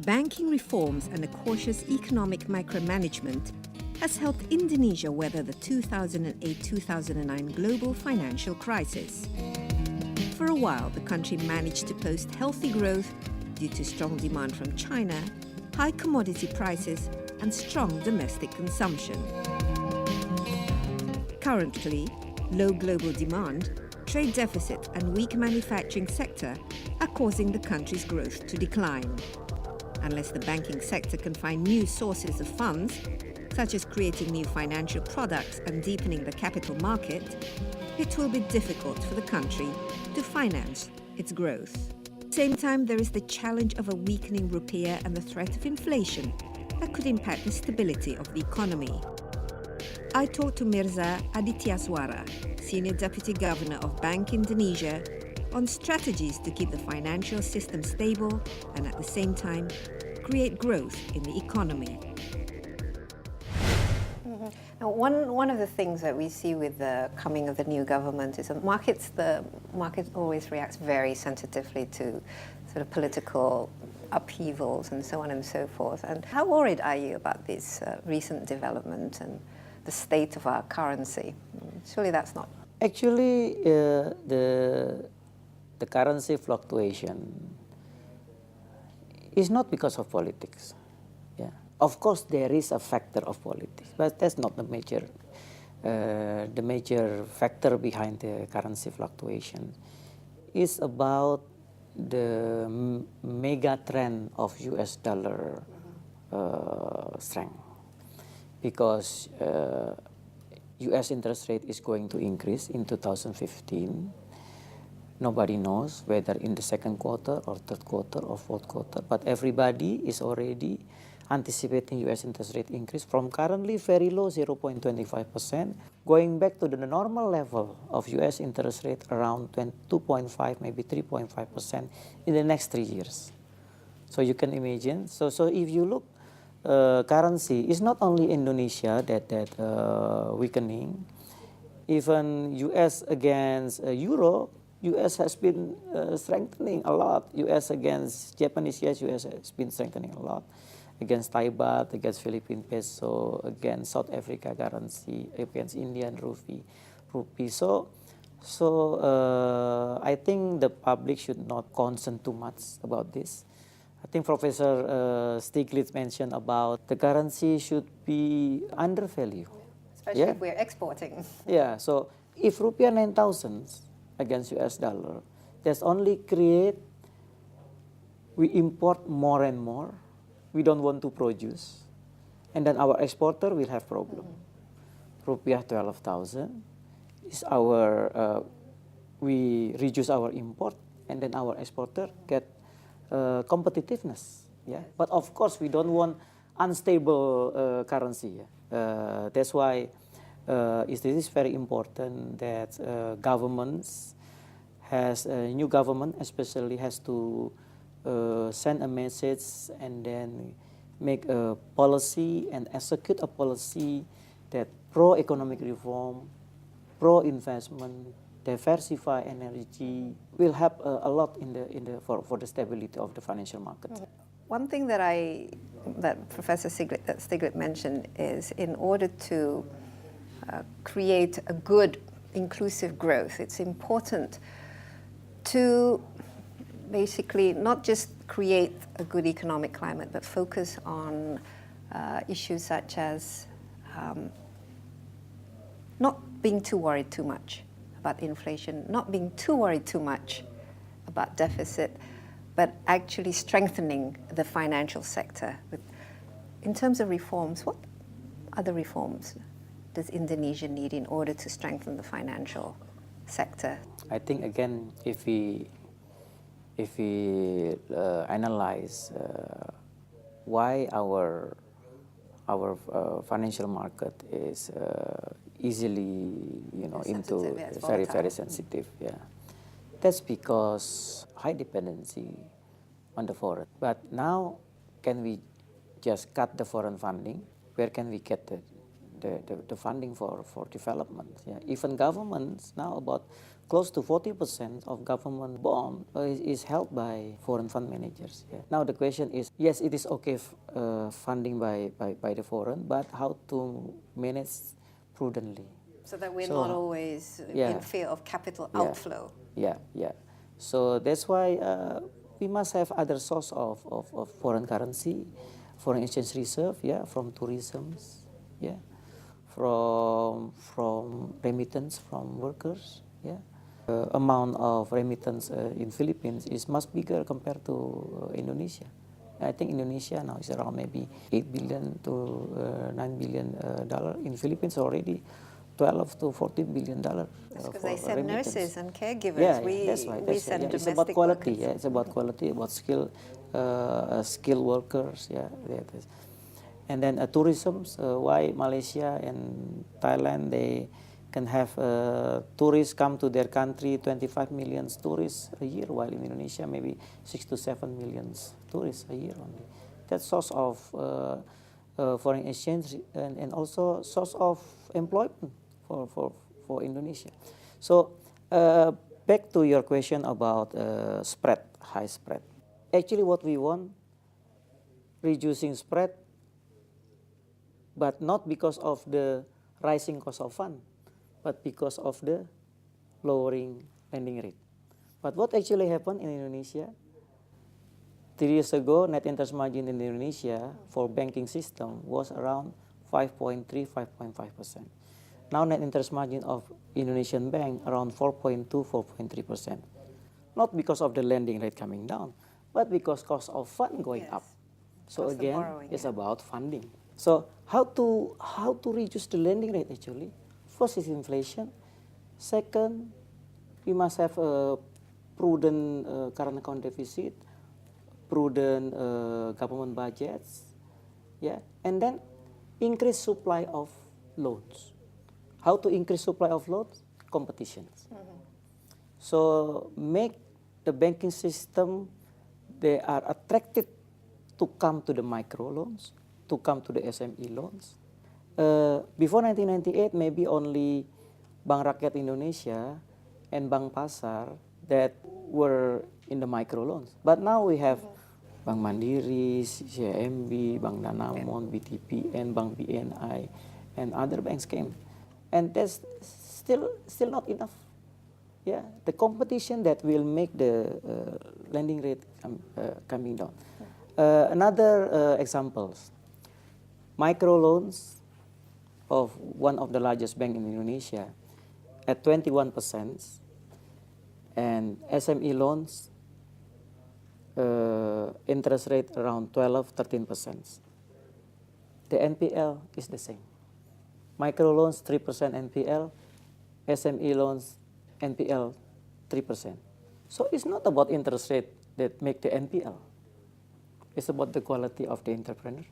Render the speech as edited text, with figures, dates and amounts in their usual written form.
banking reforms and a cautious economic micromanagement has helped Indonesia weather the 2008-2009 global financial crisis. For a while, the country managed to post healthy growth due to strong demand from China, high commodity prices, and strong domestic consumption. Currently, low global demand, trade deficit, and weak manufacturing sector are causing the country's growth to decline. Unless the banking sector can find new sources of funds, such as creating new financial products and deepening the capital market, it will be difficult for the country to finance its growth. At the same time, there is the challenge of a weakening rupiah and the threat of inflation that could impact the stability of the economy. I talked to Mirza Adityaswara, Senior Deputy Governor of Bank Indonesia, on strategies to keep the financial system stable and at the same time create growth in the economy. Now, one of the things that we see with the coming of the new government is that the market always reacts very sensitively to sort of political upheavals and so on and so forth. And how worried are you about this recent development and the state of our currency? Surely that's not... Actually, the currency fluctuation is not because of politics. Yeah. Of course, there is a factor of politics, but that's not the major factor behind the currency fluctuation. It's about the mega trend of US dollar strength, because US interest rate is going to increase in 2015. Nobody knows whether in the second quarter or third quarter or fourth quarter, but everybody is already anticipating US interest rate increase from currently very low 0.25%, going back to the normal level of US interest rate around 2.5, maybe 3.5% in the next 3 years. So you can imagine. So if you look, currency is not only Indonesia that weakening. Even US against Euro, US has been strengthening a lot. US against Japanese yen, US has been strengthening a lot. Against Thai baht, against Philippine peso, against South Africa currency, against Indian rupee. So I think the public should not concern too much about this. I think Professor Stiglitz mentioned about the currency should be undervalued. Especially if we're exporting. Yeah, so if rupiah 9,000 against US dollar, that's only create, we import more and more. We don't want to produce, and then our exporter will have problem. Rupiah 12,000 is our, we reduce our import, and then our exporter get competitiveness. Yeah, but of course we don't want unstable currency. Yeah? That's why it is very important that governments has a new government especially has to send a message and then make a policy and execute a policy that pro-economic reform, pro-investment, diversify energy will help a lot for the stability of the financial market. One thing that Professor Stiglitz mentioned is in order to create a good inclusive growth, it's important to basically not just create a good economic climate, but focus on issues such as not being too worried too much about inflation, not being too worried too much about deficit, but actually strengthening the financial sector. In terms of reforms, what other reforms does Indonesia need in order to strengthen the financial sector? I think again, if we analyze why our financial market is easily, into very sensitive. Yeah, that's because high dependency on the foreign. But now, can we just cut the foreign funding? Where can we get the funding for development. Yeah. Even governments now, about close to 40% of government bond is held by foreign fund managers. Yeah. Now the question is, yes, it is okay funding by the foreign, but how to manage prudently. So that we're not always in fear of capital outflow. Yeah. So that's why we must have other source of foreign currency, foreign exchange reserve, from tourism, from remittance from workers, amount of remittance in Philippines is much bigger compared to Indonesia. I think Indonesia now is around maybe 8 billion to $9 billion. In Philippines already 12 to 14 billion dollar. Because they send nurses and caregivers. Yeah, that's right. We send It's domestic about quality. workers. Yeah, it's about quality, about skilled workers. Yeah, that is. And then tourism. Why Malaysia and Thailand they can have tourists come to their country, 25 million tourists a year, while in Indonesia maybe 6 to 7 million tourists a year only. That source of foreign exchange and also source of employment for Indonesia. So back to your question about spread, high spread. Actually what we want, reducing spread, but not because of the rising cost of fund, but because of the lowering lending rate. But what actually happened in Indonesia, 3 years ago, net interest margin in Indonesia for banking system was around 5.3, 5.5%. Now net interest margin of Indonesian bank around 4.2, 4.3%. Not because of the lending rate coming down, but because cost of fund going up. So Cost of again, borrowing, it's about funding. So how to reduce the lending rate actually? First is inflation. Second, we must have a prudent current account deficit, prudent government budgets, and then increase supply of loans. How to increase supply of loans? Competitions. So make the banking system, they are attracted to come to the micro loans, to come to the SME loans. Before 1998, maybe only Bank Rakyat Indonesia and Bank Pasar that were in the micro loans. But now we have Bank Mandiri, CIMB, Bank Danamon, BTP, and Bank BNI, and other banks came. And that's still not enough. Yeah, the competition that will make the lending rate coming down. Another examples, micro loans of one of the largest bank in Indonesia at 21%, and SME loans interest rate around 12, 13%. The NPL is the same. Micro loans 3% NPL, SME loans NPL 3%. So it's not about interest rate that make the NPL. It's about the quality of the entrepreneur.